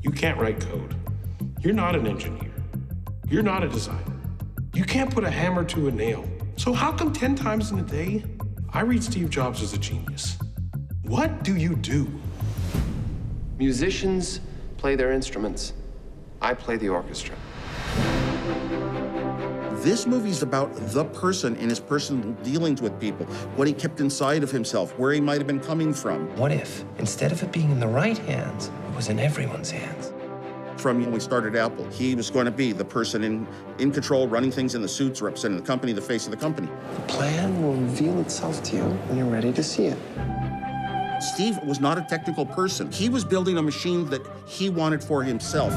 You can't write code. You're not an engineer. You're not a designer. You can't put a hammer to a nail. So how come 10 times in a day, I read Steve Jobs as a genius? What do you do? Musicians play their instruments. I play the orchestra. This movie's about the person and his personal dealings with people, what he kept inside of himself, where he might have been coming from. What if, instead of it being in the right hands, it was in everyone's hands? From when we started Apple, he was going to be the person in control, running things in the suits, representing the company, the face of the company. The plan will reveal itself to you when you're ready to see it. Steve was not a technical person. He was building a machine that he wanted for himself,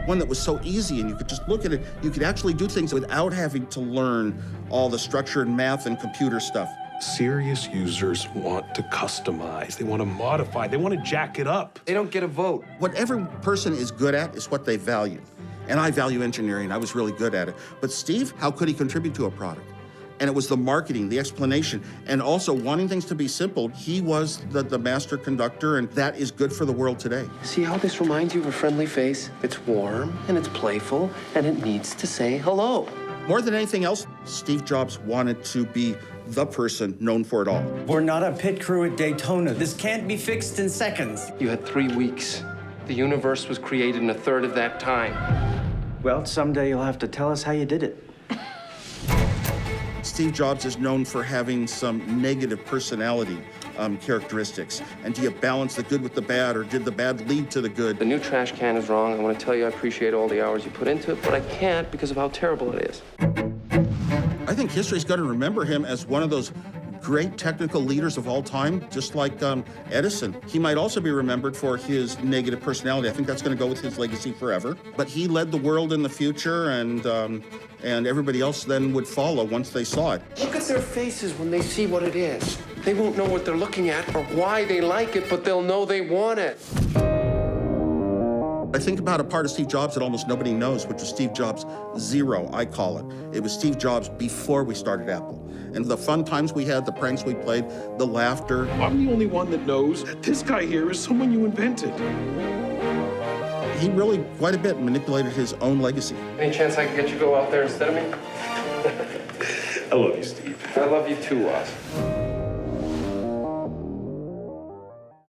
one that was so easy and you could just look at it. You could actually do things without having to learn all the structure and math and computer stuff. Serious users want to customize. They want to modify. They want to jack it up. They don't get a vote. What every person is good at is what they value. And I value engineering. I was really good at it. But Steve, how could he contribute to a product? And it was the marketing, the explanation, and also wanting things to be simple. He was the master conductor, and that is good for the world today. See how this reminds you of a friendly face? It's warm, and it's playful, and it needs to say hello. More than anything else, Steve Jobs wanted to be the person known for it all. We're not a pit crew at Daytona. This can't be fixed in seconds. You had 3 weeks. The universe was created in a third of that time. Well, someday you'll have to tell us how you did it. Steve Jobs is known for having some negative personality characteristics. And do you balance the good with the bad, or did the bad lead to the good? The new trash can is wrong. I want to tell you I appreciate all the hours you put into it, but I can't because of how terrible it is. I think history's going to remember him as one of those great technical leaders of all time, just like Edison. He might also be remembered for his negative personality. I think that's going to go with his legacy forever. But he led the world in the future, and everybody else then would follow once they saw it. Look at their faces when they see what it is. They won't know what they're looking at or why they like it, but they'll know they want it. I think about a part of Steve Jobs that almost nobody knows, which was Steve Jobs Zero, I call it. It was Steve Jobs before we started Apple. And the fun times we had, the pranks we played, the laughter. I'm the only one that knows this guy here is someone you invented. He really, quite a bit, manipulated his own legacy. Any chance I can get you to go out there instead of me? I love you, Steve. I love you too, Oz.